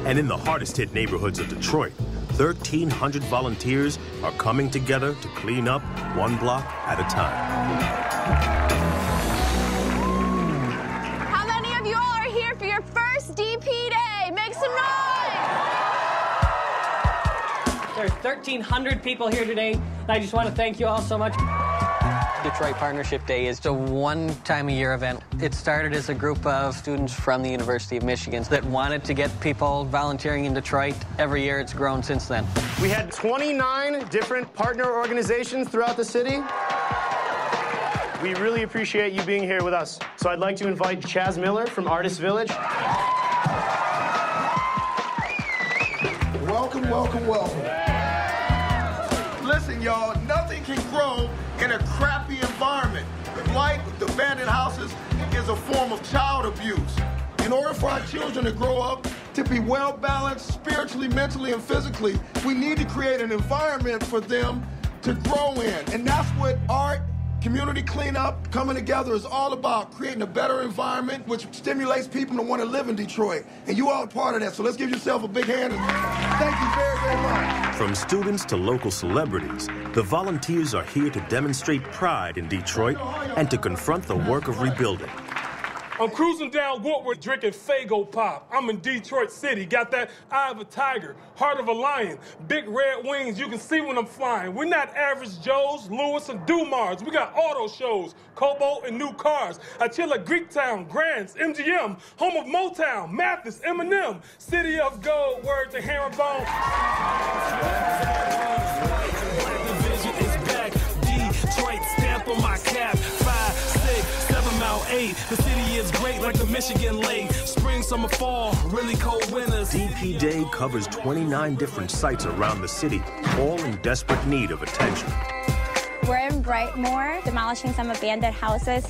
And in the hardest-hit neighborhoods of Detroit, 1,300 volunteers are coming together to clean up one block at a time. How many of you all are here for your first DP Day? Make some noise! There's 1,300 people here today, and I just want to thank you all so much. Detroit Partnership Day is a one-time-a-year event. It started as a group of students from the University of Michigan that wanted to get people volunteering in Detroit. Every year it's grown since then. We had 29 different partner organizations throughout the city. We really appreciate you being here with us. So I'd like to invite Chaz Miller from Artist Village. Welcome, welcome, welcome. Listen, y'all, nothing can grow in a crappy environment. Blight, the abandoned houses, is a form of child abuse. In order for our children to grow up, to be well-balanced spiritually, mentally, and physically, we need to create an environment for them to grow in. And that's what art, community cleanup, coming together is all about, creating a better environment which stimulates people to want to live in Detroit. And you all are part of that, so let's give yourself a big hand. And thank you very, very much. From students to local celebrities, the volunteers are here to demonstrate pride in Detroit and to confront the work of rebuilding. I'm cruising down Woodward drinking Faygo Pop. I'm in Detroit City, got that eye of a tiger, heart of a lion, big red wings, you can see when I'm flying. We're not average Joes, Lewis, and Dumars. We got auto shows, Cobalt, and new cars. I chill at Greektown, Grants, MGM, home of Motown, Mathis, Eminem, City of Gold, word to Herringbone. Detroit stamp on my cap, 5, 6, 7 mile 8. The city is great like the Michigan Lake. Spring, summer, fall, really cold winters. DP Day covers 29 different sites around the city, all in desperate need of attention. We're in Brightmoor, demolishing some abandoned houses.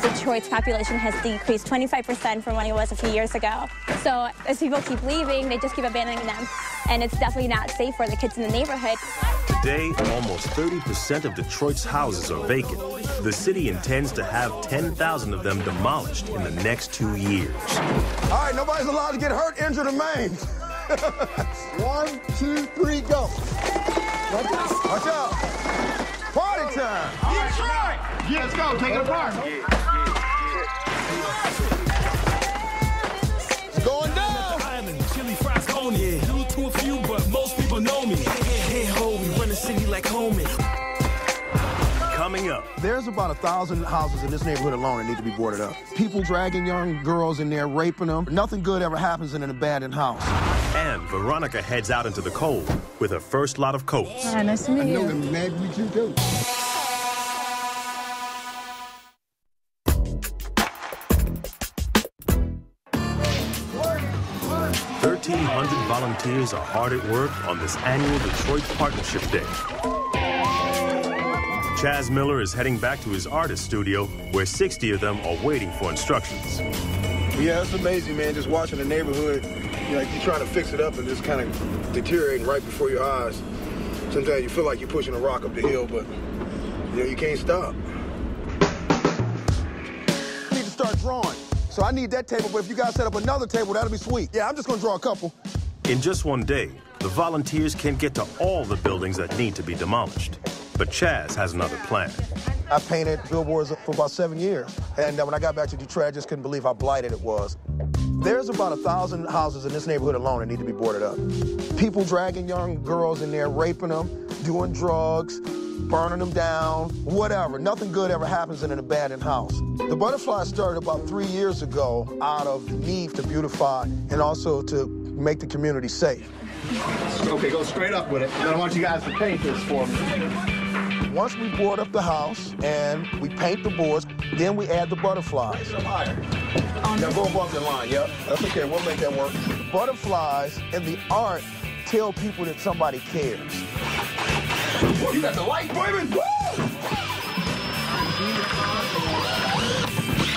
Detroit's population has decreased 25% from when it was a few years ago. So as people keep leaving, they just keep abandoning them. And it's definitely not safe for the kids in the neighborhood. Today, almost 30% of Detroit's houses are vacant. The city intends to have 10,000 of them demolished in the next 2 years. All right, nobody's allowed to get hurt, injured, or maimed. 1, 2, 3, go. Watch out. Party time. Detroit! Yeah, let's go. Take it apart. It's going down. Island, chili fries, coney. New to a few, but most people know me. Hey, ho, we run the city like homie. Coming up. There's about 1,000 houses in this neighborhood alone that need to be boarded up. People dragging young girls in there, raping them. Nothing good ever happens in an abandoned house. And Veronica heads out into the cold with her first lot of coats. Hi, nice to meet you. I know them mad with you too. Volunteers are hard at work on this annual Detroit Partnership Day. Chaz Miller is heading back to his artist studio, where 60 of them are waiting for instructions. Yeah, it's amazing, man, just watching the neighborhood. You're trying to fix it up and just kind of deteriorating right before your eyes. Sometimes you feel like you're pushing a rock up the hill, but you can't stop. I need to start drawing. So I need that table, but if you guys set up another table, that'll be sweet. Yeah, I'm just gonna draw a couple. In just one day, the volunteers can't get to all the buildings that need to be demolished. But Chaz has another plan. I painted billboards for about 7 years. And when I got back to Detroit, I just couldn't believe how blighted it was. There's about 1,000 houses in this neighborhood alone that need to be boarded up. People dragging young girls in there, raping them, doing drugs, burning them down, whatever. Nothing good ever happens in an abandoned house. The Butterfly started about 3 years ago out of need to beautify and also to make the community safe. Okay, go straight up with it. Then I want you guys to paint this for me. Once we board up the house and we paint the boards, then we add the butterflies. Higher. Now go above the line, yep. That's okay, we'll make that work. The butterflies and the art tell people that somebody cares. You got the light, baby! Woo!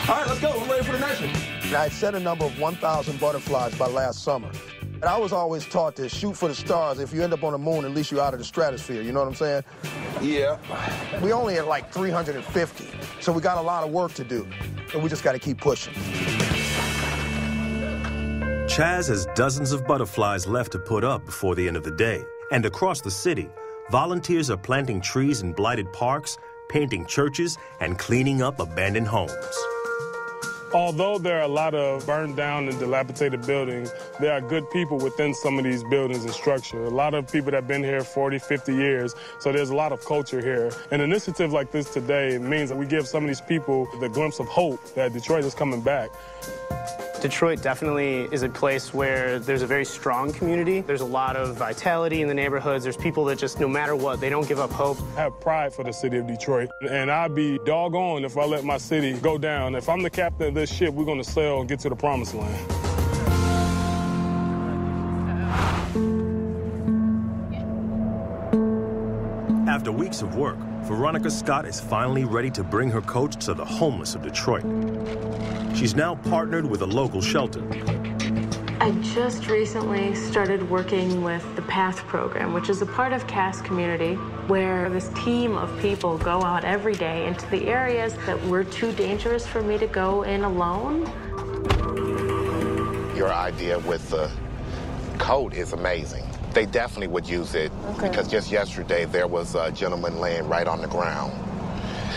All right, let's go. We're ready for the next one. And I set a number of 1,000 butterflies by last summer. And I was always taught to shoot for the stars. If you end up on the moon, at least you're out of the stratosphere. You know what I'm saying? Yeah. We only had like 350, so we got a lot of work to do. And we just got to keep pushing. Chaz has dozens of butterflies left to put up before the end of the day. And across the city, volunteers are planting trees in blighted parks, painting churches, and cleaning up abandoned homes. Although there are a lot of burned down and dilapidated buildings, there are good people within some of these buildings and structure. A lot of people that have been here 40, 50 years, so there's a lot of culture here. An initiative like this today means that we give some of these people the glimpse of hope that Detroit is coming back. Detroit definitely is a place where there's a very strong community. There's a lot of vitality in the neighborhoods. There's people that just, no matter what, they don't give up hope. I have pride for the city of Detroit, and I'd be doggone if I let my city go down. If I'm the captain of this ship, we're going to sail and get to the promised land. After weeks of work, Veronica Scott is finally ready to bring her coach to the homeless of Detroit. She's now partnered with a local shelter. I just recently started working with the PATH program, which is a part of CAST community, where this team of people go out every day into the areas that were too dangerous for me to go in alone. Your idea with the coat is amazing. They definitely would use it because just yesterday there was a gentleman laying right on the ground.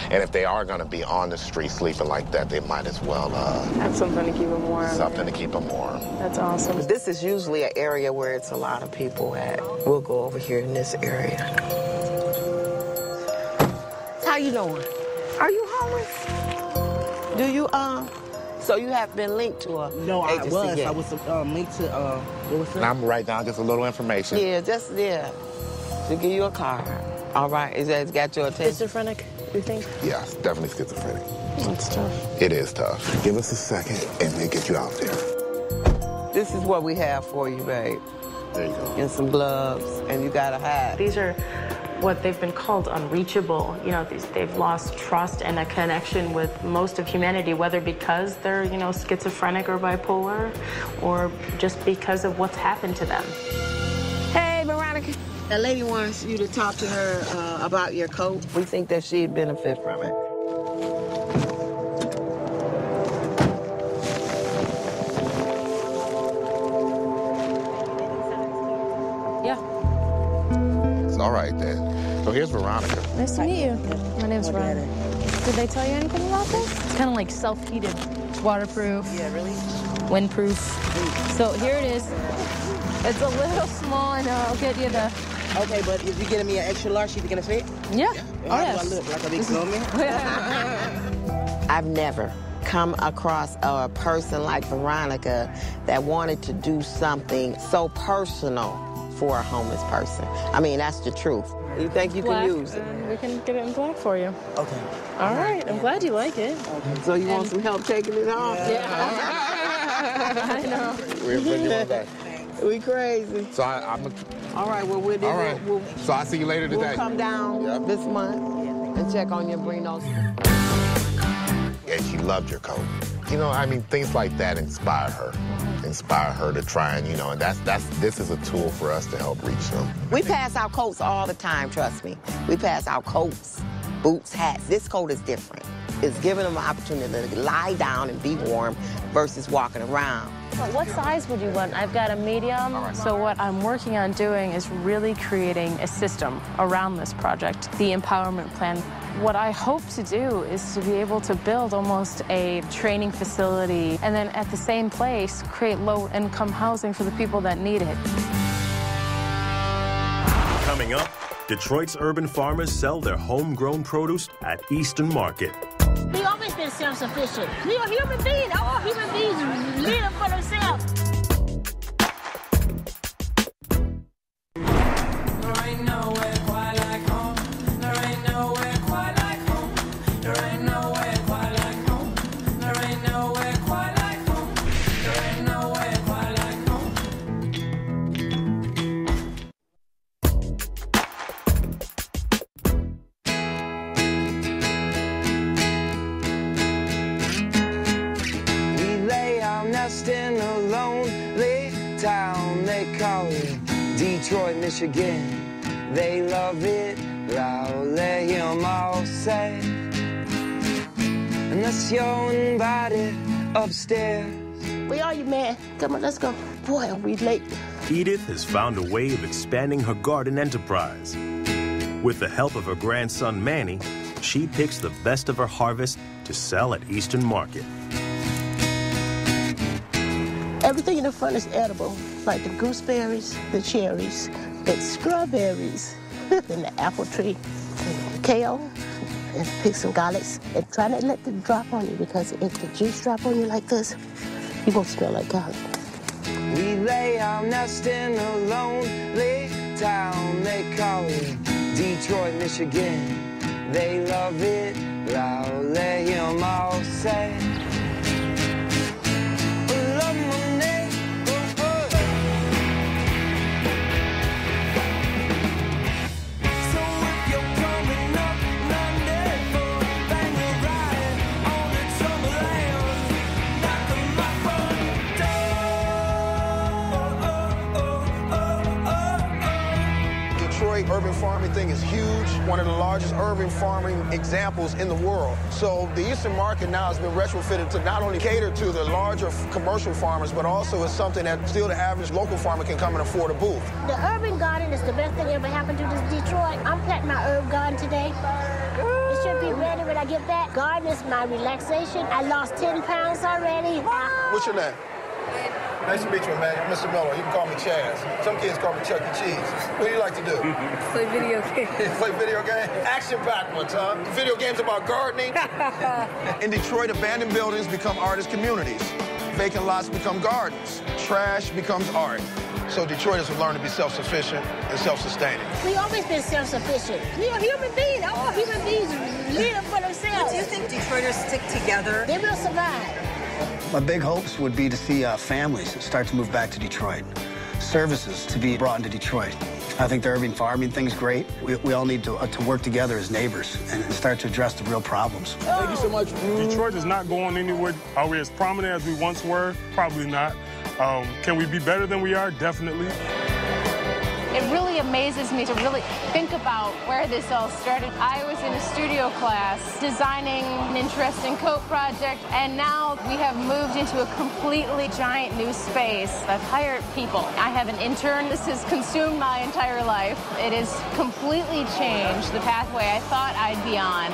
And if they are going to be on the street sleeping like that, they might as well have something to keep them warm. Something to keep them warm. That's awesome. This is usually an area where it's a lot of people at. We'll go over here in this area. How you doing? Are you homeless? Do you so you have been linked to a agency yet? I was linked to what was that? And I'm gonna write down just a little information. Yeah, to give you a card. All right, is that got your attention? Schizophrenic, you think? Yeah, definitely schizophrenic. That's tough. It is tough. Give us a second and we'll get you out there. This is what we have for you, babe. There you go. And some gloves, and you got a hat. These are what they've been called unreachable. You know, they've lost trust and a connection with most of humanity, whether because they're, you know, schizophrenic or bipolar, or just because of what's happened to them. Hey, Veronica. The lady wants you to talk to her about your coat. We think that she'd benefit from it. Yeah. It's all right then. So here's Veronica. Nice to meet you. My name's Veronica. Did they tell you anything about this? It's kind of like self-heated. It's waterproof. Yeah, really? Windproof. So here it is. It's a little small, I know. I'll get you the... Okay, but if you're getting me an extra large, she's gonna fit? Yeah. How do I look? Like a big gummy? I've never come across a person like Veronica that wanted to do something so personal for a homeless person. I mean, that's the truth. You think you black, can use it? We can get it in black for you. Okay. All right. I'm glad you like it. Okay. So you want some help taking it off? Yeah. I know. We'll bring you on back. We crazy. So I'm all right, well, we'll do all right. So I'll see you later today. We'll come down this month and check on your Brinos. And she loved your coat. You know, I mean, things like that inspire her. Inspire her to try and, you know, and this is a tool for us to help reach them. We pass out coats all the time, trust me. We pass out coats, boots, hats. This coat is different. It's giving them an opportunity to lie down and be warm versus walking around. What size would you want? I've got a medium. So what I'm working on doing is really creating a system around this project, the empowerment plan. What I hope to do is to be able to build almost a training facility and then at the same place create low-income housing for the people that need it. Coming up, Detroit's urban farmers sell their homegrown produce at Eastern Market. We've always been self-sufficient. We are human beings. All human beings live for themselves. There ain't nowhere quite like home. There ain't nowhere quite like home. There ain't nowhere quite like home. There ain't nowhere quite like home. There ain't nowhere quite like home. In a lonely town, they call it Detroit, Michigan. They love it loudly, hear 'em all say. Unless you're invited upstairs Where are you, man? Come on, let's go. Boy, are we late. Edith has found a way of expanding her garden enterprise. With the help of her grandson, Manny, she picks the best of her harvest to sell at Eastern Market. Everything in the front is edible, like the gooseberries, the cherries, the strawberries, and the apple tree, and the kale, and pick some garlics. And try not to let them drop on you, because if the juice drop on you like this, you won't smell like garlic. We lay our nest in a lonely town. They call it Detroit, Michigan. They love it loud. Let him all say. Urban farming thing is huge, one of the largest urban farming examples in the world. So the Eastern Market now has been retrofitted to not only cater to the larger commercial farmers, but also is something that still the average local farmer can come and afford a booth. The urban garden is the best thing ever happened to this Detroit. I'm planting my herb garden today. It should be ready when I get back. Garden is my relaxation. I lost 10 pounds already. What's your name? Nice to meet you, man. Mr. Miller. You can call me Chaz. Some kids call me Chuck E. Cheese. What do you like to do? Play video games. Play video games? Action-packed ones, huh? Video games about gardening? In Detroit, abandoned buildings become artist communities. Vacant lots become gardens. Trash becomes art. So Detroiters have learned to be self-sufficient and self-sustaining. We've always been self-sufficient. We're human beings. All human beings live for themselves. Do you think Detroiters stick together? They will survive. My big hopes would be to see families start to move back to Detroit, services to be brought into Detroit. I think the urban farming thing's great. We all need to work together as neighbors and start to address the real problems. Thank you so much. Detroit is not going anywhere. Are we as prominent as we once were? Probably not. Can we be better than we are? Definitely. It really amazes me to really think about where this all started. I was in a studio class designing an interesting coat project, and now we have moved into a completely giant new space. I've hired people. I have an intern. This has consumed my entire life. It has completely changed the pathway I thought I'd be on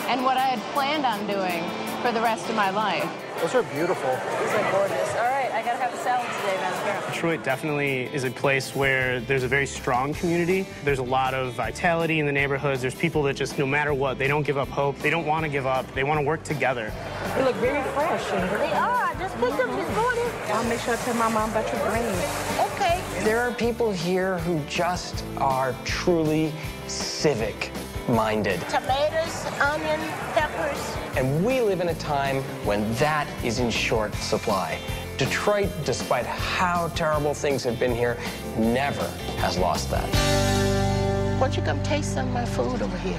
and what I had planned on doing for the rest of my life. Those are beautiful. These are gorgeous. All right, I gotta have a salad today, man. Detroit definitely is a place where there's a very strong community. There's a lot of vitality in the neighborhoods. There's people that just, no matter what, they don't give up hope. They don't want to give up. They want to work together. They look very fresh. They are. Just picked them this morning. I'll make sure I tell my mom about your brains. Okay. There are people here who just are truly civic-minded. Tomatoes, onion, peppers. And we live in a time when that is in short supply. Detroit, despite how terrible things have been here, never has lost that. Why don't you come taste some of my food over here?